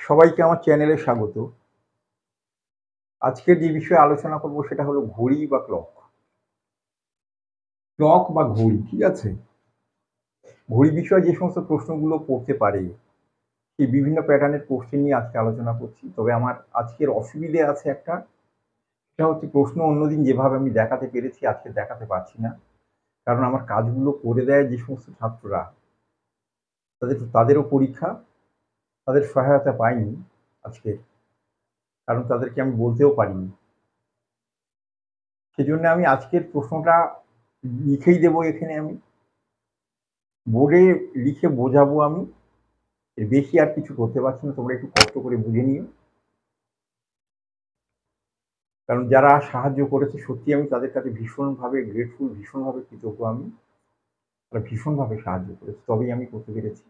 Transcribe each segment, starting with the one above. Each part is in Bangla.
সবাইকে আমার চ্যানেলে স্বাগত। আজকে যে বিষয়ে আলোচনা করব সেটা হলো ঘড়ি বা ক্লক। ক্লক বা ঘড়ি, ঠিক আছে? ঘড়ি বিষয়ে যে সমস্ত প্রশ্নগুলো পড়তে পারে, সেই বিভিন্ন প্যাটার্নের কোশ্চেন নিয়ে আজকে আলোচনা করছি। তবে আমার আজকের অসুবিধে আছে একটা, সেটা হচ্ছে প্রশ্ন অন্যদিন যেভাবে আমি দেখাতে পেরেছি আজকে দেখাতে পারছি না। কারণ আমার কাজগুলো করে দেয় যে সমস্ত ছাত্ররা, তাদেরও পরীক্ষা, তাদের সহায়তা পাইনি আজকে, কারণ তাদেরকে আমি বলতেও পারিনি। সেজন্য আমি আজকের প্রশ্নটা লিখেই দেবো এখানে, আমি বোর্ডে লিখে বোঝাবো আমি। এর বেশি আর কিছু করতে পারছি না, তোমরা একটু কষ্ট করে বুঝে নিও। কারণ যারা সাহায্য করেছে সত্যি আমি তাদের কাছে ভীষণভাবে গ্রেটফুল, ভীষণভাবে কৃতজ্ঞ আমি। তারা ভীষণভাবে সাহায্য করেছে, তবেই আমি করতে পেরেছি।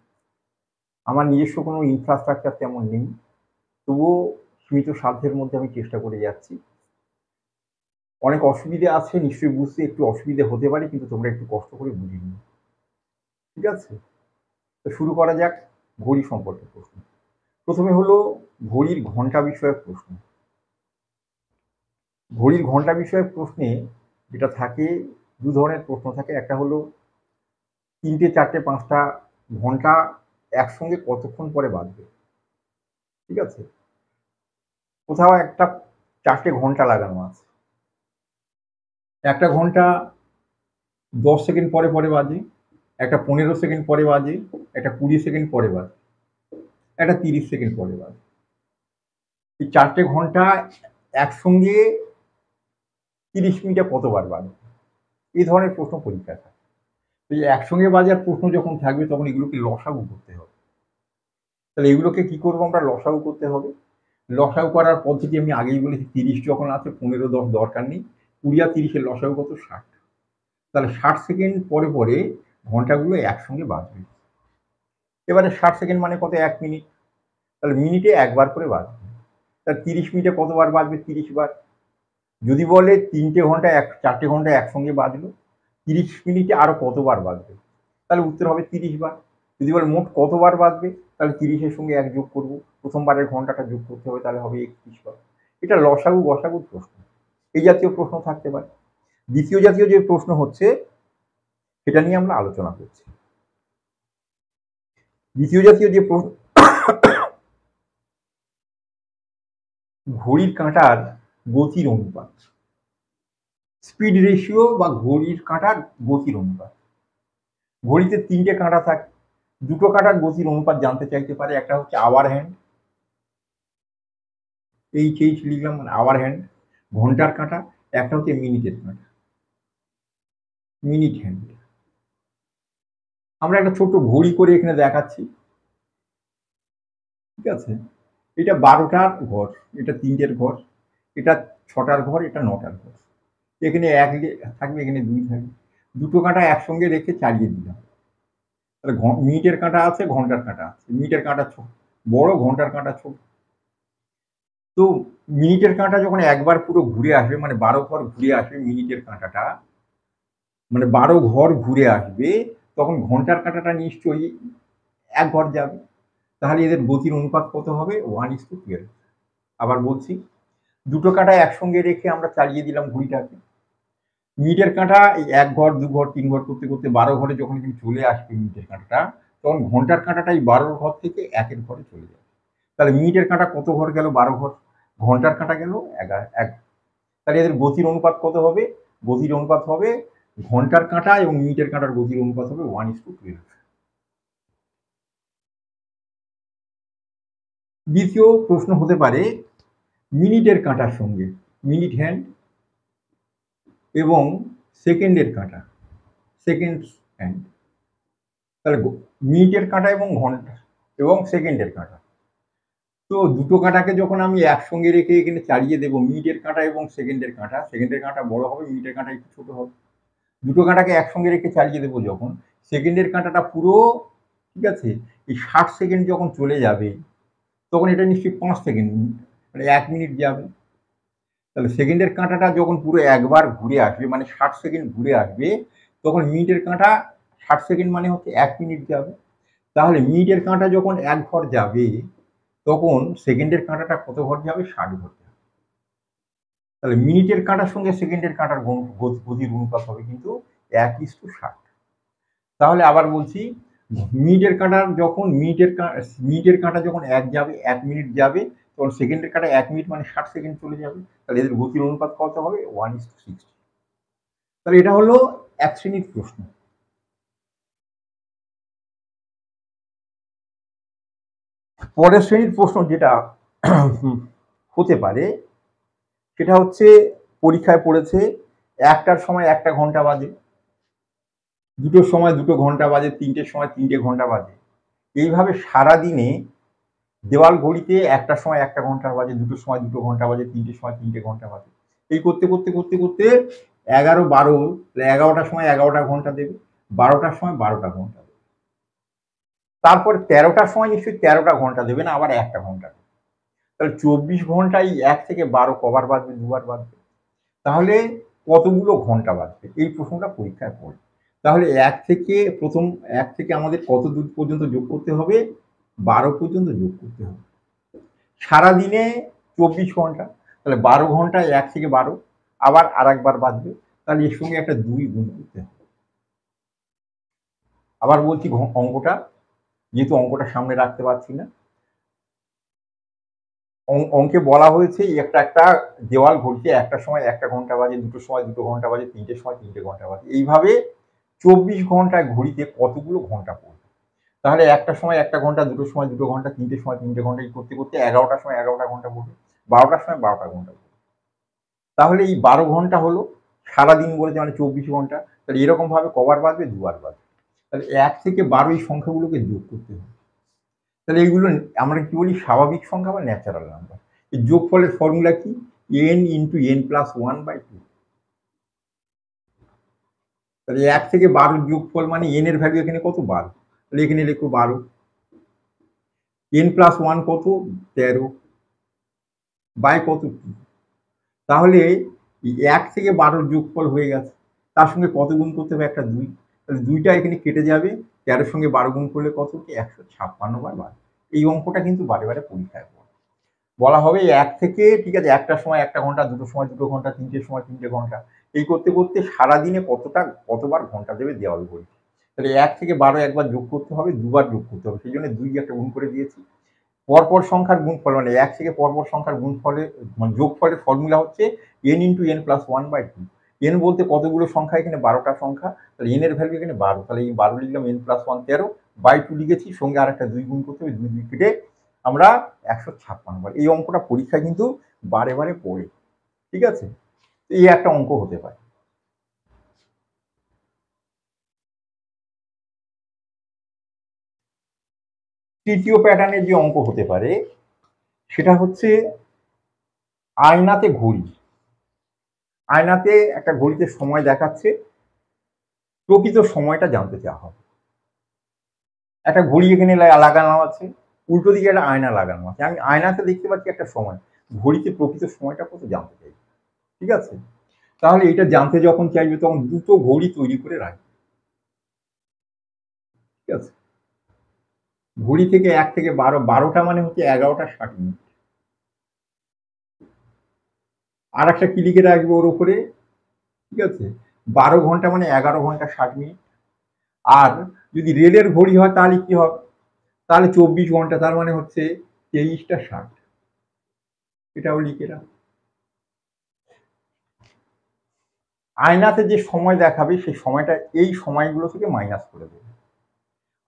আমার নিজস্ব কোনো ইনফ্রাস্ট্রাকচার তেমন নেই, তবুও সীমিত সাধ্যের মধ্যে আমি চেষ্টা করে যাচ্ছি। অনেক অসুবিধে আছে নিশ্চয়ই, বুঝতে একটু অসুবিধে হতে পারে, কিন্তু তোমরা একটু কষ্ট করে বুঝে নিও, ঠিক আছে? তো শুরু করা যাক ঘড়ি সম্পর্কে প্রশ্ন। প্রথমে হলো ঘড়ির ঘন্টা বিষয়ক প্রশ্ন। ঘড়ির ঘন্টা বিষয়ক প্রশ্নে যেটা থাকে, দু ধরনের প্রশ্ন থাকে। একটা হলো 3টে 4টে 5টা ঘন্টা একসঙ্গে কতক্ষণ পরে বাজবে, ঠিক আছে? কোথাও একটা 4টে ঘন্টা লাগানো আছে, একটা ঘন্টা 10 সেকেন্ড পরে পরে বাজে, একটা 15 সেকেন্ড পরে বাজে, একটা 20 সেকেন্ড পরে বাজে, একটা 30 সেকেন্ড পরে বাজে। এই 4টে ঘন্টা একসঙ্গে 30 মিনিটে কতবার বাজে, এই ধরনের প্রশ্ন পরীক্ষায় থাকে। এই একসঙ্গে বাজার প্রশ্ন যখন থাকবে তখন এগুলোকে লসাগু করতে হবে। তাহলে এগুলোকে কি করবো আমরা? লসাগু করতে হবে। লসাগু করার পদ্ধতি আমি আগেই বলেছি, 30 যখন আছে 15 10 দরকার নেই, 20 আর 30-এর লসাগু কত? 60। তাহলে 60 সেকেন্ড পরে পরে ঘন্টাগুলো একসঙ্গে বাজবে। এবারে 60 সেকেন্ড মানে কত? 1 মিনিট। তাহলে মিনিটে একবার করে বাজবে। তাহলে 30 মিনিটে কতবার বাজবে? 30 বার। যদি বলে 3টে ঘন্টা 4টে ঘন্টা একসঙ্গে বাজলো, 30 মিনিটে আরো কতবার বাজবে? তাহলে উত্তর হবে 30 বার। যদি বলে মোট কতবার বাজবে, তাহলে 30-এর সঙ্গে 1 যোগ করব, প্রথমবারের ঘন্টাটা যোগ করতে হবে, তাহলে হবে 31 বার। এটা লসাগু গসাগুর প্রশ্ন, এই জাতীয় প্রশ্ন থাকতে পারে। দ্বিতীয় জাতীয় যে প্রশ্ন হচ্ছে সেটা নিয়ে আমরা আলোচনা করছি। দ্বিতীয় জাতীয় যে প্রশ্ন, ঘড়ির কাঁটার গতির অনুপাত, স্পিড রেশিও বা ঘড়ির কাঁটার গতির অনুপাত। ঘড়িতে 3টে কাঁটা থাকে, 2টো কাঁটার গতির অনুপাত জানতে চাইতে পারে। একটা হচ্ছে আওয়ার হ্যান্ড, এইচ লিখলাম, মানে আওয়ার হ্যান্ড, ঘন্টার কাঁটা। একটা হচ্ছে মিনিটের কাঁটা, মিনিট হ্যান্ড। আমরা একটা ছোট্ট ঘড়ি করে এখানে দেখাচ্ছি, ঠিক আছে? এটা 12টার ঘর, এটা 3টের ঘর, এটা 6টার ঘর, এটা 9টার ঘর। এখানে 1 থাকবে, এখানে 2 থাকবে। 2টো কাঁটা একসঙ্গে রেখে চালিয়ে দিলাম। তাহলে মিনিটের কাঁটা আছে, ঘন্টার কাঁটা আছে। মিনিটের কাঁটা বড়, ঘন্টার কাঁটা ছোট। তো মিনিটের কাঁটা যখন একবার পুরো ঘুরে আসবে, মানে 12 ঘর ঘুরে আসবে মিনিটের কাঁটাটা, মানে 12 ঘর ঘুরে আসবে, তখন ঘন্টার কাঁটাটা নিশ্চয়ই 1 ঘর যাবে। তাহলে এদের গতির অনুপাত কত হবে? 1:12। আবার বলছি, 2টো কাঁটা একসঙ্গে রেখে আমরা চালিয়ে দিলাম ঘড়িটাকে। মিনিটের কাঁটা এই 1 ঘর 2 ঘর 3 ঘর করতে করতে 12 ঘরে যখন চলে আসবে মিনিটের কাঁটাটা, তখন ঘন্টার কাঁটাটা এই 12 ঘর থেকে 1-এর ঘরে চলে যাবে। তাহলে মিনিটের কাঁটা কত ঘর গেল? 12 ঘর। ঘন্টার কাঁটা গেল 1। তাহলে এদের গতির অনুপাত কত হবে? গতির অনুপাত হবে, ঘন্টার কাঁটা এবং মিনিটের কাঁটার গতির অনুপাত হবে 1:12। দ্বিতীয় প্রশ্ন হতে পারে মিনিটের কাঁটার সঙ্গে, মিনিট হ্যান্ড, এবং সেকেন্ডের কাঁটা, সেকেন্ড হ্যান্ড। তাহলে মিনিটের কাঁটা এবং ঘন্টা এবং সেকেন্ডের কাঁটা। তো 2টো কাঁটাকে যখন আমি একসঙ্গে রেখে এখানে চালিয়ে দেবো, মিনিটের কাঁটা এবং সেকেন্ডের কাঁটা, সেকেন্ডের কাঁটা বড় হবে, মিনিটের কাঁটা একটু ছোট হবে। 2টো কাঁটাকে একসঙ্গে রেখে চালিয়ে দেবো যখন, সেকেন্ডের কাঁটাটা পুরো, ঠিক আছে, এই 60 সেকেন্ড যখন চলে যাবে, তখন এটা নিশ্চয়ই 5 সেকেন্ড, মানে 1 মিনিট যাবে। তাহলে সেকেন্ডের কাঁটাটা যখন পুরো একবার ঘুরে আসবে, মানে 60 সেকেন্ড ঘুরে আসবে, তখন মিনিটের কাঁটা 60 সেকেন্ড মানে হচ্ছে 1 মিনিট যাবে। তাহলে মিনিটের কাঁটা যখন 1 ঘর যাবে, তখন সেকেন্ডের কাঁটাটা কত ঘটে হবে? 60 ঘটে হবে। তাহলে মিনিটের কাঁটার সঙ্গে সেকেন্ডের কাঁটার গতির অনুপাত হবে কিন্তু 1:60। তাহলে আবার বলছি, মিনিটের কাঁটা যখন 1 যাবে, 1 মিনিট যাবে, তখন সেকেন্ডের কাঁটা 1 মিনিট মানে 60 সেকেন্ড চলে যাবে। তাহলে এদের গতির অনুপাত কত হবে? 1:60। তাহলে এটা হলো এক শ্রেণীর প্রশ্ন। পরের শ্রেণীর প্রশ্ন যেটা হতে পারে সেটা হচ্ছে, পরীক্ষায় পড়েছে 1টার সময় 1টা ঘন্টা বাজে, 2টোর সময় 2টো ঘন্টা বাজে, 3টের সময় 3টে ঘন্টা বাজে। এইভাবে সারাদিনে দেওয়াল ঘড়িতে 1টার সময় 1টা ঘন্টা বাজে, 2টোর সময় 2টো ঘন্টা বাজে, 3টের সময় 3টে ঘন্টা বাজে। এই করতে করতে করতে করতে 11, 12, 11টার সময় 11টা ঘন্টা দেবে, 12টার সময় 12টা ঘন্টা দেবে। তারপরে 13টার সময় নিশ্চয়ই 13টা ঘন্টা দেবে না, আবার 1টা ঘন্টা দেবে। তাহলে 24 ঘন্টায় 1 থেকে 12 কবার বাজবে? দুবার বাজবে। তাহলে কতগুলো ঘন্টা বাজবে? এই প্রশ্নটা পরীক্ষায় পড়ে। তাহলে 1 থেকে আমাদের কত দূর পর্যন্ত যোগ করতে হবে? 12 পর্যন্ত যোগ করতে হবে। সারাদিনে 24 ঘন্টা, তাহলে 12 ঘন্টায় 1 থেকে 12 আবার আরেকবার বাজবে, তাহলে এর সঙ্গে একটা 2 গুণ করতে হবে। আবার বলছি অঙ্কটা, যেহেতু অঙ্কটা সামনে রাখতে পারছি না, অঙ্কে বলা হয়েছে একটা দেওয়াল ঘড়িতে 1টার সময় 1টা ঘন্টা বাজে, 2টোর সময় 2টো ঘন্টা বাজে, 3টের সময় 3টে ঘন্টা বাজে। এইভাবে 24 ঘন্টায় ঘড়িতে কতগুলো ঘন্টা পড়বে? তাহলে 1টার সময় 1টা ঘন্টা, 2টোর সময় 2টো ঘন্টা, 3টের সময় 3টে ঘন্টা, এই করতে করতে 11টার সময় 11টা ঘন্টা পড়বে, 12টার সময় 12টা ঘন্টা পড়বে। তাহলে এই 12 ঘন্টা হলো সারাদিন বলেছে, মানে 24 ঘন্টা। তাহলে এরকম ভাবে কবার বাজবে? দুবার বাজবে। তাহলে 1 থেকে 12 এই সংখ্যাগুলোকে যোগ করতে হবে। তাহলে এইগুলো আমরা কি বলি? স্বাভাবিক সংখ্যা বা ন্যাচারাল নাম্বার। এই যোগফলের ফর্মুলা কি? n × n+1/2। তাহলে 1 থেকে 12 যোগফল মানে n এর ভ্যালু এখানে কত? 12। তাহলে এখানে লিখো 12। n+1 কত? 13 বাই কত? 2। তাহলে 1 থেকে 12 যোগফল হয়ে গেছে, তার সঙ্গে কত গুণ করতে হবে? একটা 2। তাহলে 2টা এখানে কেটে যাবে, 13 সঙ্গে 12 গুণ করলে কত? 156 বার বাড়বে। এই অঙ্কটা কিন্তু বারে বারে পরীক্ষায় পড়ে। বলা হবে 1 থেকে, ঠিক আছে, 1টার সময় 1টা ঘন্টা, 2টোর সময় 2টো ঘন্টা, 3টের সময় 3টে ঘন্টা, এই করতে করতে সারাদিনে কতবার ঘন্টা দেবে দেওয়াল ঘড়ি। তাহলে 1 থেকে 12 একবার যোগ করতে হবে, দুবার যোগ করতে হবে, সেই জন্য 2 একটা গুণ করে দিয়েছি। পরপর সংখ্যার গুণফল, মানে 1 থেকে পরপর সংখ্যার গুণফলে যোগফলের ফর্মুলা হচ্ছে n × n+1/2। n বলতে কতগুলো সংখ্যা? এখানে 12টা সংখ্যা, তাহলে n এর ভ্যালু এখানে 12, তাহলে এই 12 লিখলাম, n+1 13 বাই 2 লিখেছি, সঙ্গে আর একটা 2 গুণ করতে হবে, 2 কেটে আমরা 156 বার। এই অঙ্কটা পরীক্ষায় কিন্তু বারে বারে পড়ে, ঠিক আছে? এই একটা অঙ্ক হতে পারে। তৃতীয় প্যাটার্নের যে অঙ্ক হতে পারে সেটা হচ্ছে আয়নাতে ঘড়ি। আয়নাতে একটা ঘড়িতে সময় দেখাচ্ছে, প্রকৃত সময়টা জানতে চাওয়া হবে। একটা ঘড়ি এখানে লাগানো আছে, উল্টো দিকে একটা আয়না লাগানো আছে। আমি আয়নাতে দেখতে পাচ্ছি একটা সময়, ঘড়িতে প্রকৃত সময়টা কত জানতে চাই, ঠিক আছে? তাহলে এটা জানতে যখন চাইবে তখন দুটো ঘড়ি তৈরি করে রাখবে, ঠিক আছে? ঘড়ি থেকে 1 থেকে 12, 12টা মানে হচ্ছে 11টা 60 মিনিট। আর একটা কি লিখে রাখবে ওর উপরে, ঠিক আছে? 12 ঘন্টা মানে 11 ঘন্টা 60 মিনিট। আর যদি রেলের ঘড়ি হয় তাহলে কি হবে? তাহলে 24 ঘন্টা, তার মানে হচ্ছে 23টা 60। এটাও লিখে রাখ। আয়নাতে যে সময় দেখাবে সেই সময়টা এই সময়গুলো থেকে মাইনাস করে দেবে।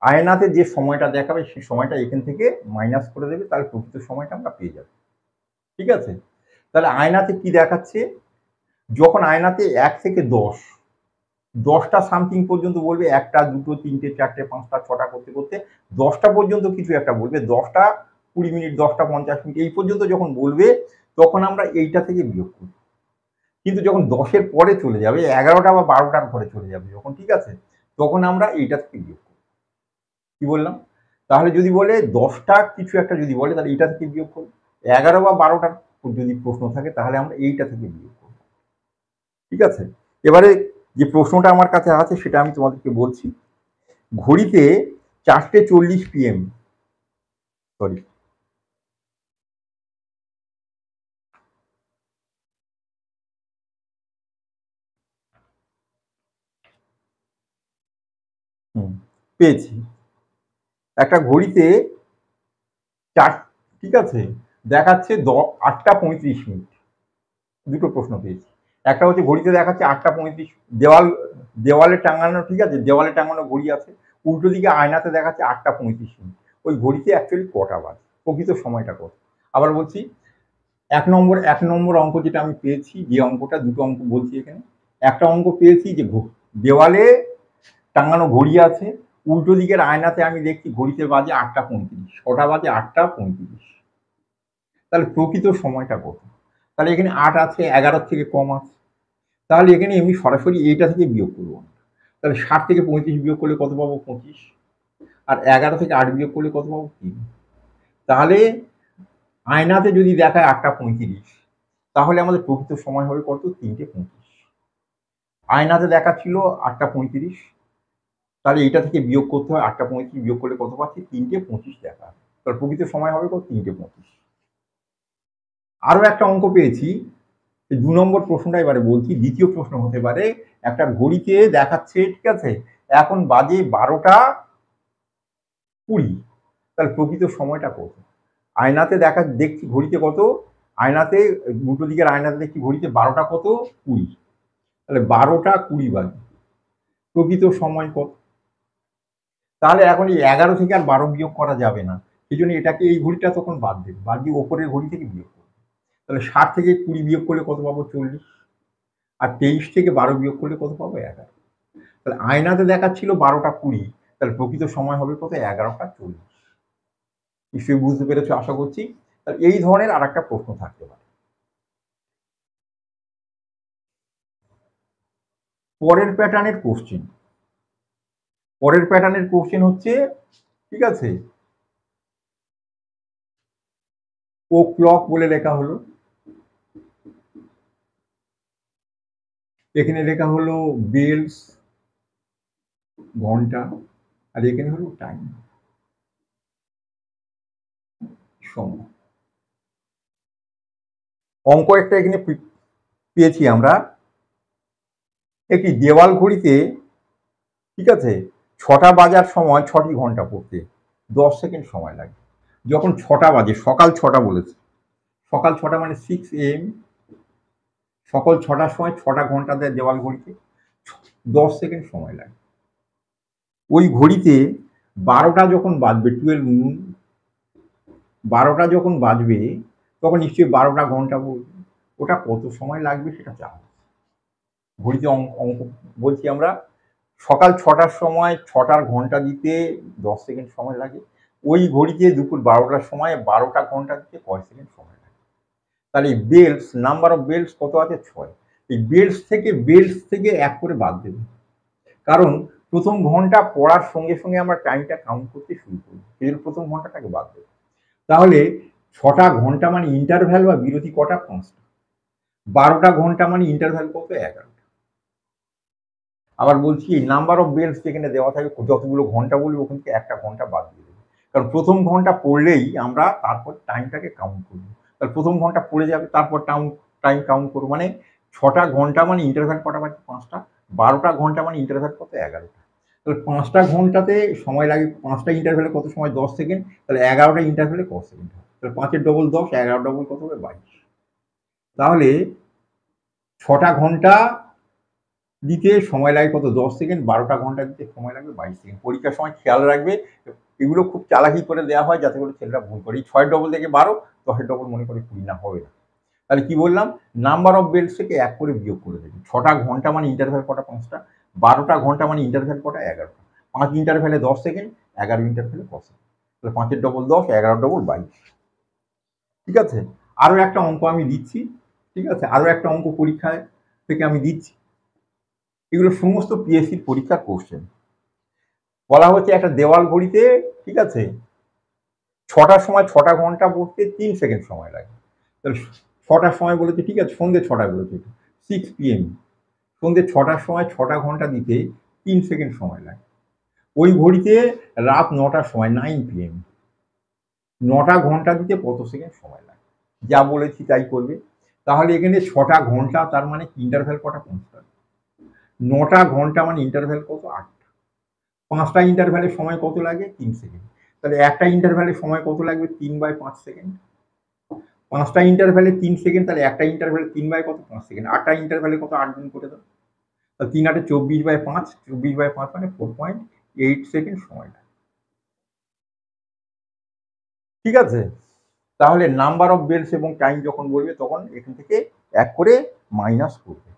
আয়নাতে যে সময়টা দেখাবে সেই সময়টা এখান থেকে মাইনাস করে দেবে, তাহলে প্রকৃত সময়টা আমরা পেয়ে যাব, ঠিক আছে? তাহলে আয়নাতে কি দেখাচ্ছে? যখন আয়নাতে 1 থেকে 10টা সামথিং পর্যন্ত বলবে, 1টা 2টো 3টে 4টে 5টা 6টা করতে করতে 10টা পর্যন্ত কিছু একটা বলবে, 10টা 20 মিনিট, 10টা 50 মিনিট, এই পর্যন্ত যখন বলবে তখন আমরা এইটা থেকে বিয়োগ করব। কিন্তু যখন 10-এর পরে চলে যাবে, 11টা বা 12টার পরে চলে যাবে যখন, ঠিক আছে, তখন আমরা এইটা থেকে বিয়োগ করব। কি বললাম? তাহলে যদি বলে 10টা কিছু একটা যদি বলে, তাহলে এইটা থেকে বিয়োগ করব। 11 বা 12টার যদি প্রশ্ন থাকে তাহলে আমরা এইটা থেকে বিয়োগ করব, ঠিক আছে? এবারে যে প্রশ্নটা আমার কাছে আছে সেটা আমি তোমাদেরকে বলছি। ঘড়িতে 4:40 PM, সরি, পেয়েছি একটা ঘড়িতে চার, ঠিক আছে, দেখাচ্ছে 8টা 35 মিনিট। দুটো প্রশ্ন পেয়েছি। একটা হচ্ছে ঘড়িতে দেখাচ্ছে 8টা 35, দেওয়ালে টাঙানো, ঠিক আছে, দেওয়ালে টাঙানো ঘড়ি আছে, উল্টো দিকে আয়নাতে দেখাচ্ছে 8টা 35 মিনিট। ওই ঘড়িতে অ্যাকচুয়ালি কটা বাজে, প্রকৃত সময়টা কত। আবার বলছি, এক নম্বর অঙ্ক যেটা আমি পেয়েছি, যে অঙ্কটা, দুটো অঙ্ক বলছি এখানে। একটা অঙ্ক পেয়েছি যে দেওয়ালে টাঙানো ঘড়ি আছে, উল্টো দিকের আয়নাতে আমি দেখছি ঘড়িতে বাজে 8টা 35। কটা বাজে? 8টা 35। তাহলে প্রকৃত সময়টা কত? তাহলে এখানে 8 আছে, 11 থেকে কম আছে, তাহলে এখানে এমনি সরাসরি এইটা থেকে বিয়োগ করবো। তাহলে 60 থেকে 35 বিয়োগ করলে কত পাবো? 25। আর 11 থেকে 8 বিয়োগ করলে কত পাবো? 3। তাহলে আয়নাতে যদি দেখায় 8টা 35, তাহলে আমাদের প্রকৃত সময় হবে কত? 3টে 25। আয়নাতে দেখাচ্ছিল 8টা 35, তাহলে এটা থেকে বিয়োগ করতে হয়। 8টা 35 বিয়োগ করলে কত পাচ্ছি? 3টে 25 দেখা। তাহলে প্রকৃত সময় হবে কত? 3টে 25। আরো একটা অঙ্ক পেয়েছি, 2 নম্বর প্রশ্নটা এবারে বলছি। দ্বিতীয় প্রশ্ন হতে পারে, একটা ঘড়িতে দেখাচ্ছে, ঠিক আছে, এখন বাজে 12টা 20। তাহলে প্রকৃত সময়টা কত? আয়নাতে দেখছি ঘড়িতে কত, আয়নাতে, দুটো দিকের আয়নাতে দেখছি ঘড়িতে 12টা 20। তাহলে 12টা 20 বাজে, প্রকৃত সময় কত? তাহলে এখন এই 11 থেকে আর 12 বিয়োগ করা যাবে না, সেই জন্য এটাকে, এই ঘড়িটা তখন বাদ দেবে, বাদ দিয়ে ওপরের ঘড়ি থেকে বিয়োগ করবে। তাহলে 60 থেকে 20 বিয়োগ করলে কত পাবো? 40। আর 23 থেকে 12 বিয়োগ করলে কত পাবো? 11। তাহলে আয়নাতে দেখাচ্ছিল 12টা 20, তাহলে প্রকৃত সময় হবে কত? 11টা 40। নিশ্চয়ই বুঝতে পেরেছো আশা করছি। তাহলে এই ধরনের আর একটা প্রশ্ন থাকতে পারে। পরের প্যাটার্নের কোশ্চেন হচ্ছে, ঠিক আছে, ও ক্লক বলে লেখা হলো, এখানে লেখা হলো বেলস, ঘন্টা, আর এখানে হলো টাইম, সময়। অঙ্ক একটা এখানে পেয়েছি আমরা, একটি দেওয়াল ঘড়িতে, ঠিক আছে, 6টা বাজার সময় 6টি ঘন্টা পড়তে 10 সেকেন্ড সময় লাগে। যখন 6টা বাজে, সকাল 6টা বলেছে, সকাল 6টা মানে 6 AM, সকাল 6টার সময় 6টা ঘন্টা দেয় দেওয়াল ঘড়িতে, 10 সেকেন্ড সময় লাগে। ওই ঘড়িতে 12টা যখন বাজবে, 12 noon, 12টা যখন বাজবে, তখন নিশ্চয়ই 12টা ঘন্টা বলবে। ওটা কত সময় লাগবে সেটা চাও। ঘড়িতে অঙ্ক বলছি আমরা, সকাল 6টার সময় 6টার ঘন্টা দিতে 10 সেকেন্ড সময় লাগে। ওই ঘড়িতে দুপুর 12টার সময় 12টা ঘন্টা দিতে কয় সেকেন্ড সময় লাগে? তাহলে বেলস, নাম্বার অফ বেলস কত আছে? 6। এই বেলস থেকে 1 করে বাদ দেবে, কারণ প্রথম ঘন্টা পড়ার সঙ্গে সঙ্গে আমরা টাইমটা কাউন্ট করতে শুরু করি, এই জন্য প্রথম ঘন্টাটাকে বাদ দেবে। তাহলে 6টা ঘন্টা মানে ইন্টারভ্যাল বা বিরতি কটা? 5টা। 12টা ঘন্টা মানে ইন্টারভ্যাল কত? 11। আবার বলছি, নাম্বার অফ বেলস যেখানে দেওয়া থাকে, যতগুলো ঘন্টা বলবে ওখান থেকে একটা ঘন্টা বাদ দিয়ে দেবে, কারণ প্রথম ঘন্টা পড়লেই আমরা তারপর টাইমটাকে কাউন্ট করবো। তাহলে প্রথম ঘন্টা পড়ে যাবে, তারপর টাইম কাউন্ট করবো, মানে 6টা ঘন্টা মানে ইন্টারভ্যাল কটা বাজে? 5টা। 12টা ঘন্টা মানে ইন্টারভ্যাল কত? 11টা। তাহলে 5টা ঘন্টাতে সময় লাগে, 5টা ইন্টারভ্যালে কত সময়? 10 সেকেন্ড। তাহলে 11টা ইন্টারভ্যালে কত সেকেন্ড হবে? তাহলে 5-এর ডবল 10, 11 ডবল কত হবে? 22। তাহলে 6টা ঘন্টা দিতে সময় লাগে কত? 10 সেকেন্ড। 12টা ঘন্টা দিতে সময় লাগবে 22 সেকেন্ড। পরীক্ষার সময় খেয়াল রাখবে, এগুলো খুব চালাকি করে দেওয়া হয় যাতে করে ছেলেরা ভুল করে। 6 ডবল থেকে 12, 10 ডবল মনে করে 20 না, হবে না। তাহলে কি বললাম? নাম্বার অফ বেলস থেকে 1 করে বিয়োগ করে দেবে। 6টা ঘন্টা মানে ইন্টারভ্যাল কটা? 5টা। 12টা ঘন্টা মানে ইন্টারভ্যাল কটা? 11টা। 5 ইন্টারভ্যালে 10 সেকেন্ড, 11 ইন্টারভ্যালে 10 সেকেন্ড। তাহলে 5-এর ডবল 10, 11 ডবল 22। ঠিক আছে, আরো একটা অঙ্ক আমি দিচ্ছি, ঠিক আছে, আরো একটা অঙ্ক পরীক্ষায় থেকে আমি দিচ্ছি। এগুলো সমস্ত পিএসসির পরীক্ষার কোশ্চেন। বলা হচ্ছে একটা দেওয়াল ঘড়িতে, ঠিক আছে, 6টার সময় 6টা ঘন্টা পড়তে 3 সেকেন্ড সময় লাগে। তাহলে 6টার সময় বলেছে, ঠিক আছে, সন্ধ্যে 6টায় বলেছে, 6 PM, সন্ধ্যে 6টার সময় 6টা ঘন্টা দিতে 3 সেকেন্ড সময় লাগে। ওই ঘড়িতে রাত 9টার সময় 9 PM, 9টা ঘন্টা দিতে কত সেকেন্ড সময় লাগে? যা বলেছি তাই করবে। তাহলে এখানে 6টা ঘন্টা, তার মানে ইন্টারভ্যাল কটা? 5টা। 9টা ঘন্টা মানে ইন্টারভ্যাল কত? 8টা। 5টা ইন্টারভ্যালের সময় কত লাগে? 3 সেকেন্ড। তাহলে একটা ইন্টারভ্যালের সময় কত লাগবে? 3/5 সেকেন্ড। 5টা ইন্টারভ্যালে 3 সেকেন্ড, তাহলে একটা ইন্টারভ্যালে 3/কত? 5 সেকেন্ড। 8টা ইন্টারভ্যালে কত? 8 গুণ করে দাও। তাহলে 3 8 24/5, 24/5 মানে 4.8 সেকেন্ড সময় লাগে। ঠিক আছে? তাহলে নাম্বার অফ বেলস এবং টাইম যখন বলবে তখন এখান থেকে 1 করে মাইনাস করবে।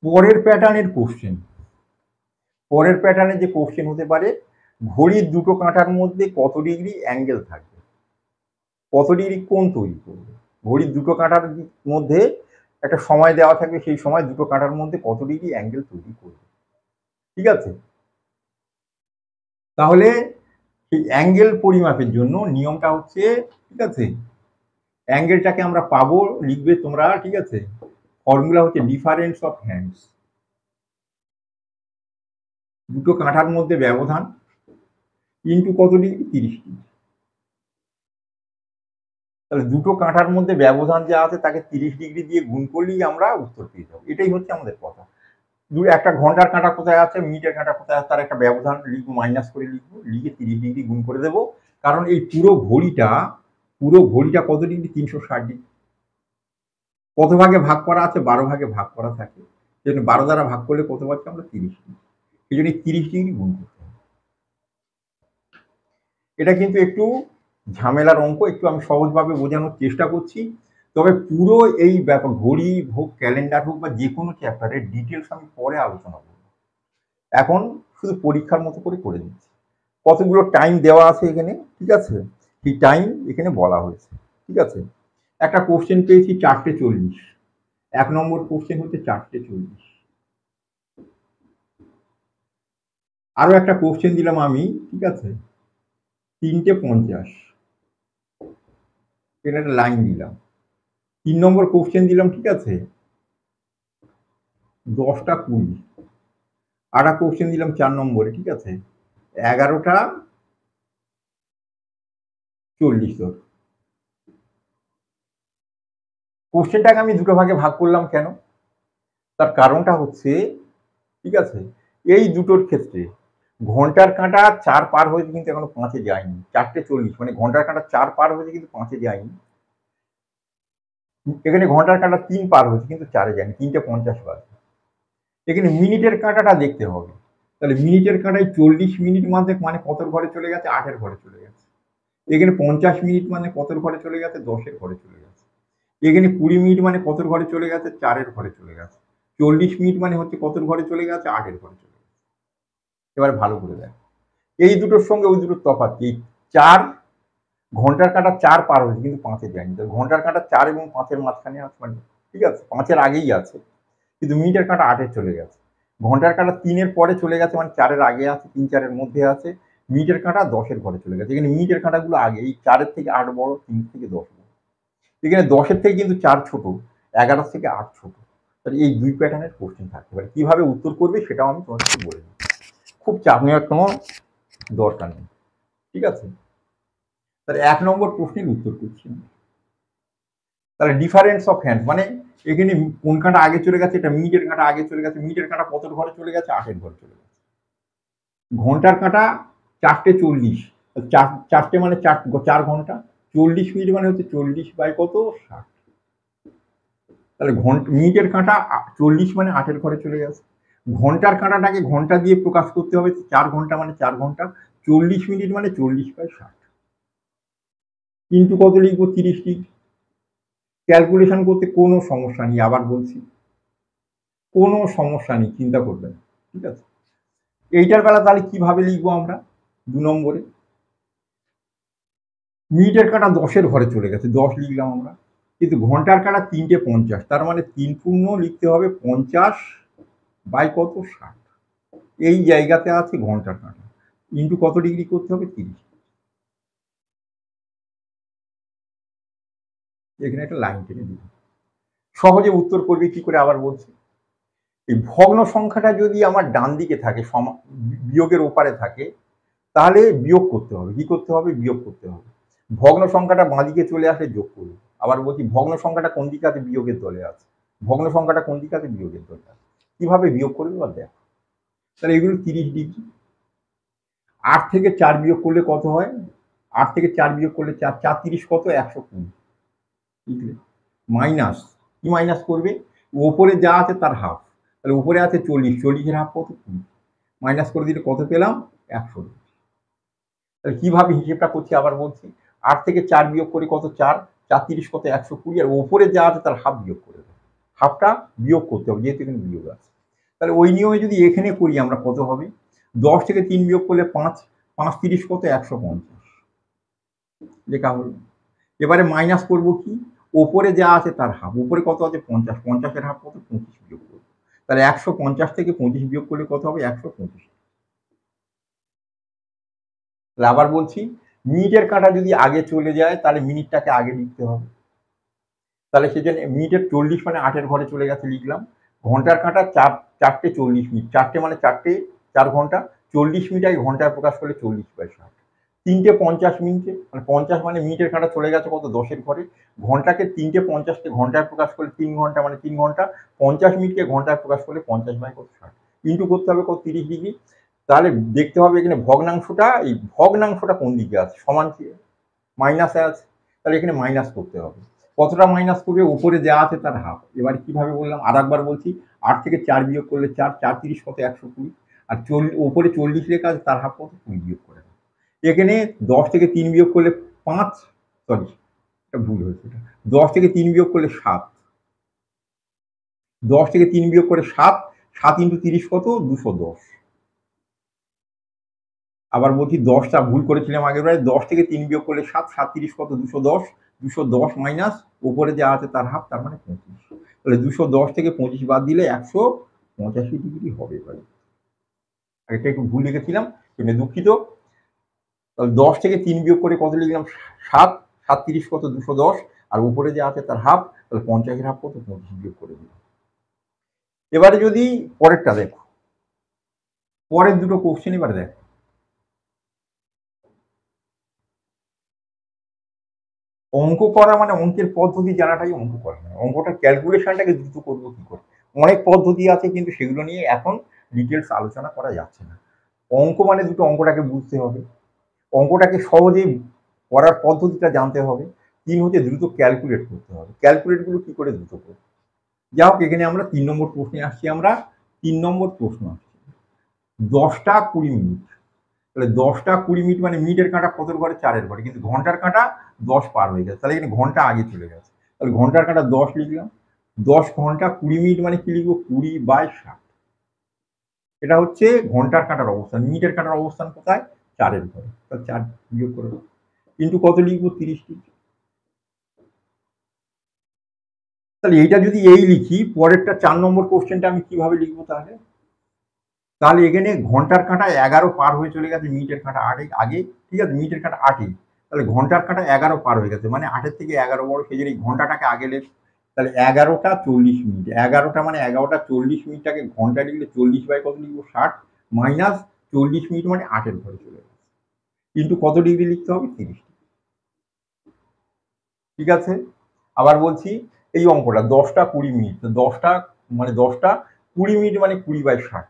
পরের প্যাটার্নের কোশ্চেন, পরের প্যাটার্নে যে কোশ্চেন হতে পারে, ঘড়ির দুটো কাঁটার মধ্যে কত ডিগ্রি অ্যাঙ্গেল থাকবে, কত ডিগ্রি কোণ তৈরি করবে। ঘড়ির দুটো কাঁটার মধ্যে একটা সময় দেওয়া থাকবে, সেই সময় দুটো কাঁটার মধ্যে কত ডিগ্রি অ্যাঙ্গেল তৈরি করবে। ঠিক আছে? তাহলে সেই অ্যাঙ্গেল পরিমাপের জন্য নিয়মটা হচ্ছে, ঠিক আছে, অ্যাঙ্গেলটাকে আমরা পাবো, লিখবে তোমরা, ঠিক আছে, ফর্মুলা হচ্ছে ডিফারেন্স অফ হ্যান্ডস, দুটো কাঁটার মধ্যে ব্যবধান ইন্টু কত ডিগ্রি? 30 ডিগ্রি। তাহলে দুটো কাঁটার মধ্যে ব্যবধান যা আছে তাকে 30 ডিগ্রি দিয়ে গুণ করলেই আমরা উত্তর পেয়ে যাবো। এটাই হচ্ছে আমাদের কথা। একটা ঘন্টার কাঁটা কোথায় আছে, মিনিটের কাঁটা কোথায় আছে, তার একটা ব্যবধান লিখবো, মাইনাস করে লিখবো, লিখে 30 ডিগ্রি গুণ করে দেবো। কারণ এই পুরো ঘড়িটা কত ডিগ্রি? 360 ডিগ্রি। কত ভাগে ভাগ করা আছে? 12 ভাগে ভাগ করা থাকে। সেই জন্য 12 দ্বারা ভাগ করলে কত পাচ্ছি আমরা? 30 ডিগ্রি। সেই জন্য 30 ডিগ্রি গুণ করতে হবে। এটা কিন্তু একটু ঝামেলার অঙ্ক, একটু আমি সহজভাবে বোঝানোর চেষ্টা করছি। তবে পুরো এই ব্যাপার, ঘড়ি হোক, ক্যালেন্ডার হোক, বা যে কোনো চ্যাপ্টারের ডিটেলস আমি পরে আলোচনা করব। এখন শুধু পরীক্ষার মতো করে দিচ্ছি। কতগুলো টাইম দেওয়া আছে এখানে, ঠিক আছে, সেই টাইম এখানে বলা হয়েছে। ঠিক আছে, একটা কোশ্চেন পেয়েছি 4:40। 1 নম্বর কোশ্চেন হচ্ছে 4:40। আরো একটা কোশ্চেন দিলাম আমি, ঠিক আছে, 3:50। এটা একটা লাইন দিলাম। 3 নম্বর কোশ্চেন দিলাম, ঠিক আছে, 10:20। আর একটা কোশ্চেন দিলাম 4 নম্বরে, ঠিক আছে, 11:40। কোশ্চেনটাকে আমি দুটো ভাগে ভাগ করলাম কেন? তার কারণটা হচ্ছে, ঠিক আছে, এই দুটোর ক্ষেত্রে ঘন্টার কাঁটা 4 পার হয়েছে কিন্তু এখনো 5-এ যায়নি। 4:40 মানে ঘন্টার কাঁটা 4 পার হয়েছে কিন্তু 5-এ যায়নি। এখানে ঘন্টার কাঁটা 3 পার হয়েছে কিন্তু 4-এ যায়নি, 3:50 বাজে। এখানে মিনিটের কাঁটাটা দেখতে হবে। তাহলে মিনিটের কাঁটায় 40 মিনিট মানে কতর ঘরে চলে গেছে? 8-এর ঘরে চলে গেছে। এখানে 50 মিনিট মানে কতর ঘরে চলে গেছে? 10-এর ঘরে চলে গেছে। এখানে 20 মিনিট মানে কতর ঘরে চলে গেছে? 4-এর ঘরে চলে গেছে। 40 মিনিট মানে হচ্ছে কতর ঘরে চলে গেছে? 8-এর ঘরে চলে গেছে। এবার ভালো করে দেখ, এই দুটোর সঙ্গে ওই দুটোর তফাৎ কি? 4, ঘন্টার কাঁটা 4 পার হয়েছে কিন্তু 5-এ যায়নি। ঘন্টার কাঁটা 4 এবং 5-এর মাঝখানে আছে, মানে ঠিক আছে, 5-এর আগেই আছে, কিন্তু মিনিটের কাঁটা 8-এ চলে গেছে। ঘন্টার কাঁটা 3-এর পরে চলে গেছে, মানে 4-এর আগে আছে, 3-4-এর মধ্যে আছে। মিনিটের কাঁটা 10-এর ঘরে চলে গেছে। এখানে মিনিটের কাঁটাগুলো আগে, এই 4-এর থেকে 8 বড়, 3 থেকে 10 বড়। এখানে 10-এর থেকে কিন্তু 4 ছোট, 11 থেকে 8 ছোট। তাহলে এই দুই প্যাটার্নের কোশ্চেন থাকতে পারে। কিভাবে উত্তর করবে সেটাও আমি তোমাকে বলে দিই। খুব চাপ নেওয়ার কোনো দরকার নেই। ঠিক আছে, তাহলে 1 নম্বর প্রশ্নের উত্তর করছি। তাহলে ডিফারেন্স অফ হ্যান্ড মানে এখানে কোন কাঁটা আগে চলে গেছে? এটা মিনিটের কাঁটা আগে চলে গেছে। মিনিটের কাঁটা কতর ঘরে চলে গেছে? 8-এর ঘরে চলে গেছে। ঘন্টার কাঁটা 4:40, 4টে মানে 4 ঘন্টা, 40 মিনিট মানে হচ্ছে 40 বাই কত? 60। তাহলে মিনিটের কাঁটা 40 মানে 8-এর ঘরে চলে গেছে। ঘন্টার কাঁটাটাকে ঘন্টা দিয়ে প্রকাশ করতে হবে, 4 ঘন্টা মানে 4 ঘন্টা, 40 মিনিট মানে 40/60। কিন্তু কত লিখবো? 30 ডিগ্রি। ক্যালকুলেশন করতে কোনো সমস্যা নেই, আবার বলছি, কোনো সমস্যা নেই, চিন্তা করবেন। ঠিক আছে, এইটার বেলা তাহলে কিভাবে লিখবো আমরা? 2 নম্বরে মিনিটের কাঁটা 10-এর ঘরে চলে গেছে, 10 লিখলাম আমরা, কিন্তু ঘন্টার কাঁটা 3:50, তার মানে 3 পূর্ণ লিখতে হবে 50 বাই কত? 60। এই জায়গাতে আছে ঘন্টার কাঁটা, ইন্টু কত ডিগ্রি করতে হবে? 30। এখানে একটা লাইন টেনে দিলাম। সহজে উত্তর করবে কি করে আবার বলছি। এই ভগ্ন সংখ্যাটা যদি আমার ডান দিকে থাকে, বিয়োগের ওপারে থাকে, তাহলে বিয়োগ করতে হবে। কি করতে হবে? বিয়োগ করতে হবে। ভগ্ন সংখ্যাটা বাঁ দিকে চলে আসলে যোগ করবে। আবার বলছি ভগ্ন সংখ্যাটা কোন দিকে আছে, বিয়োগের দলে আছে। ভগ্ন সংখ্যাটা কোন দিকে আছে, বিয়োগের দলে আছে। কিভাবে বিয়োগ করবে বা দেখো, তাহলে এগুলো 30°। 8 থেকে 4 বিয়োগ করলে কত হয়, 8 থেকে 4 বিয়োগ করলে 4 4 30 কত, 120। বুঝলে, মাইনাস, কি মাইনাস করবে, ওপরে যা আছে তার হাফ, তাহলে উপরে আছে 40, 40-এর হাফ কত, 20, মাইনাস করে দিলে কত পেলাম, 100। তাহলে কিভাবে হিসেবটা করছি আবার বলছি, 8 থেকে 4 বিয়োগ করে কত, 4 4 30 কত, 120, আর ওপরে যা আছে তার হাফ বিয়োগ করে দেবো, হাফটা বিয়োগ করতে হবে যেহেতু এখানে বিয়োগ আছে। তাহলে ওই নিয়মে যদি এখানে করি আমরা, কত হবে, 10 থেকে 3 বিয়োগ করলে 5 5 30 কত, 150 লেখা হলো। এবারে মাইনাস করবো কি, ওপরে যা আছে তার হাফ, উপরে কত আছে 50, 50-এর হাফ কত, 25 বিয়োগ করবো। তাহলে 150 থেকে 25 বিয়োগ করলে কত হবে, 125। তাহলে আবার বলছি, মিনিটের কাঁটা যদি আগে চলে যায় তাহলে মিনিটটাকে আগে লিখতে হবে। তাহলে সেজন্য মিনিটের 40 মানে 8-এর ঘরে চলে গেছে, লিখলাম। ঘন্টার কাঁটা 4টে 40 মিনিট, 4টে মানে 4টে 4 ঘন্টা, 40 মিনিট আগে ঘন্টায় প্রকাশ করলে 40/60। 3টে 50 মিনিটে, মানে 50 মানে মিনিটের কাঁটা চলে গেছে কত, 10-এর ঘরে। ঘন্টাকে 3টে 50কে ঘন্টায় প্রকাশ করলে 3 ঘন্টা, মানে 3 ঘন্টা। 50 মিনিটকে ঘন্টায় প্রকাশ করলে 50/60 ইন্টু করতে হবে কত, 30°। তাহলে দেখতে হবে এখানে ভগ্নাংশটা, এই ভগ্নাংশটা কোন দিকে আছে, সমান কি মাইনাসে আছে, তাহলে এখানে মাইনাস করতে হবে। কতটা মাইনাস করবে, উপরে যা আছে তার হাফ। এবার কিভাবে বললাম, আর একবার বলছি, 8 থেকে 4 বিয়োগ করলে 4 4 30 কত, 120, আর উপরে 40 লেখা আছে তার হাফ কত, 20 বিয়োগ করে। এখানে 10 থেকে 3 বিয়োগ করলে 5, সরি এটা ভুল হয়েছে, 10 থেকে 3 বিয়োগ করলে 7, 10 থেকে 3 বিয়োগ করে 7, 7 ইন্টু 30 কত, 210। আবার বলছি 10টা ভুল করেছিলাম আগের বার, 10 থেকে 3 বিয়োগ করলে 7, 7 30 কত, 210, 210 মাইনাস ওপরে যা আছে তার হাফ, তার মানে 25। তাহলে 210 থেকে 25 বাদ দিলে 185° হবে। এবারে এটা একটু ভুল লিখেছিলাম, মানে দুঃখিত। তাহলে 10 থেকে 3 বিয়োগ করে কত লিখলাম, 7, 7 30 কত, 210, আর উপরে যা আছে তার হাফ, তাহলে 50-এর হাফ কত, 25 বিয়োগ করে দিলাম। এবারে যদি পরেরটা দেখো, পরের দুটো কোশ্চেন এবারে দেখো। অঙ্ক করা মানে অঙ্কের পদ্ধতি জানাটাই অঙ্ক করা নয়, অঙ্কটা ক্যালকুলেশনটাকে দ্রুত করবো কি করে। অনেক পদ্ধতি আছে কিন্তু সেগুলো নিয়ে এখন ডিটেলস আলোচনা করা যাচ্ছে না। অঙ্ক মানে দুটো অঙ্কটাকে বুঝতে হবে, অঙ্কটাকে সহজে করার পদ্ধতিটা জানতে হবে। 3 হচ্ছে দ্রুত ক্যালকুলেট করতে হবে, ক্যালকুলেটগুলো কি করে দ্রুত করবো। যা হোক, এখানে আমরা 3 নম্বর প্রশ্নে আসছি। আমরা 3 নম্বর প্রশ্ন আসছি, 10টা 20 মিনিট। তাহলে 10টা 20 মিনিট মানে মিনিটের কাঁটা কত ঘরে, 4-এর ঘরে, কিন্তু ঘন্টার কাঁটা 10 পার হয়ে গেছে, তাহলে এখানে ঘন্টা আগে চলে গেছে। তাহলে ঘন্টার কাঁটা 10 লিখলাম। 10 ঘন্টা 20 মিনিট মানে কি লিখবো, 20/60। এটা হচ্ছে ঘন্টার কাঁটার অবস্থান। মিনিটের কাঁটার অবস্থান কোথায়, 4-এর ঘরে। তাহলে 4 বিয়োগ করে কিন্তু কত লিখবো, 30 লিখবো। তাহলে এইটা যদি এই লিখি, পরেরটা 4 নম্বর কোশ্চেনটা আমি কিভাবে লিখবো তাহলে, তাহলে এখানে ঘন্টার কাঁটা 11 পার হয়ে চলে গেছে, মিনিটের কাঁটা আগে, ঠিক আছে, মিনিটের কাঁটা 8, তাহলে ঘন্টার কাঁটা 11 পার হয়ে গেছে, মানে 8-এর থেকে 11 বড়, সেই জন্য এই ঘন্টাটাকে আগে লেখ। তাহলে 11টা 40 মিনিট, 11টা মানে 11টা 40 মিনিটটাকে ঘন্টা লিখলে 40/কত লিখবো, 60, মাইনাস 40 মিনিট মানে 8-এর ঘরে চলে গেছে, কিন্তু কত ডিগ্রি লিখতে হবে, 30। ঠিক আছে। আবার বলছি, এই অঙ্কটা 10টা 20 মিনিট, 10টা মানে 10টা 20 মিনিট মানে 20/60।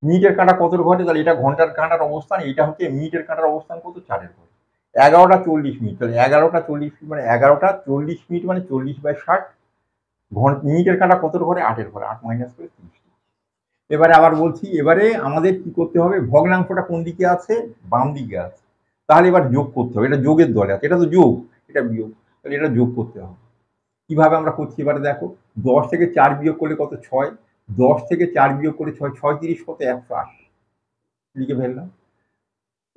মিনিটের কাঁটা কত ঘটে, তাহলে এটা ঘন্টার কাঁটার অবস্থান, এটা হচ্ছে মিনিটের কাঁটার অবস্থান কত, 4-এর ঘরে। 11টা 40 মিনিট, তাহলে 11টা 40 মিনিট মানে 11টা 40 মিনিট মানে 40/60। মিনিটের কাঁটা কত ঘরে, 8-এর ঘরে, 8 মাইনাস করে 30। এবারে আবার বলছি, এবারে আমাদের কি করতে হবে, ভগ্নাংশটা কোন দিকে আছে, বাম দিকে আছে। তাহলে এবার যোগ করতে হবে, এটা যোগের দলে আছে, এটা তো যোগ, এটা বিয়োগ, তাহলে এটা যোগ করতে হবে। কিভাবে আমরা করছি এবারে দেখো, 10 থেকে 4 বিয়োগ করলে কত, 6, 10 থেকে 4 বিয়োগ করে 6, 6 30 কত, 180 লিখে ফেললাম।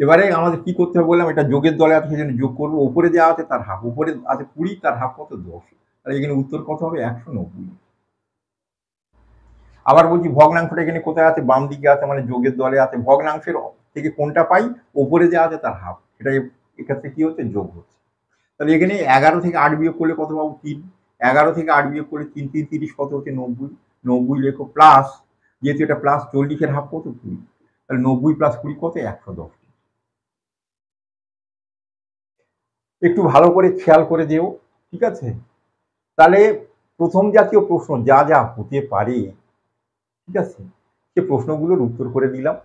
এবারে আমাদের কি করতে হবে বললাম, এটা যোগের দলে আছে সেজন্য যোগ করবো, উপরে যা আছে তার হাফ, উপরে আছে 20, তার হাফ কত, 10, তাহলে এখানে উত্তর কত হবে, 190। আবার বলছি ভগ্নাংশটা এখানে কোথায় আছে, বাম দিকে আছে, মানে যোগের দলে আছে। ভগ্নাংশের থেকে কোনটা পাই, উপরে যা আছে তার হাফ, এটা এক্ষেত্রে কি হচ্ছে, যোগ হচ্ছে। তাহলে এখানে 11 থেকে 8 বিয়োগ করলে কত পাবো, 3, 11 থেকে 8 বিয়োগ করলে 3 3 30 কত হচ্ছে, 90, 90 লেখো, প্লাস যেহেতু এটা প্লাস 40-এর হাফ কত, 20, তাহলে 90 প্লাস 20 কত, 110। একটু ভালো করে খেয়াল করে যেও, ঠিক আছে? তাহলে প্রথম জাতীয় প্রশ্ন যা যা হতে পারে, ঠিক আছে, সে প্রশ্নগুলোর উত্তর করে দিলাম।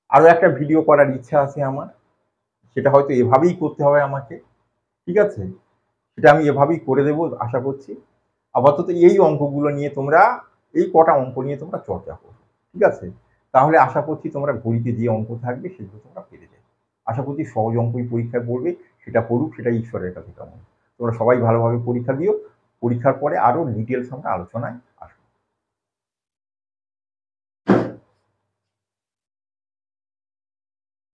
আরও একটা ভিডিও করার ইচ্ছা আছে আমার, সেটা হয়তো এভাবেই করতে হবে আমাকে, ঠিক আছে, সেটা আমি এভাবেই করে দেবো আশা করছি। আপাতত এই অঙ্কগুলো নিয়ে তোমরা, এই কটা অঙ্ক নিয়ে তোমরা চর্চা করো, ঠিক আছে? তাহলে আশা করছি তোমরা ঘড়িতে যে অঙ্ক থাকবে সেগুলো তোমরা পেরে যাবে। আশা করছি সহজ অঙ্কই পরীক্ষায় পড়বে, সেটা পড়ুক, সেটা ঈশ্বরের কাছে কামনা। তোমরা সবাই ভালোভাবে পরীক্ষা দিও। পরীক্ষার পরে আরও ডিটেলস আমরা আলোচনায়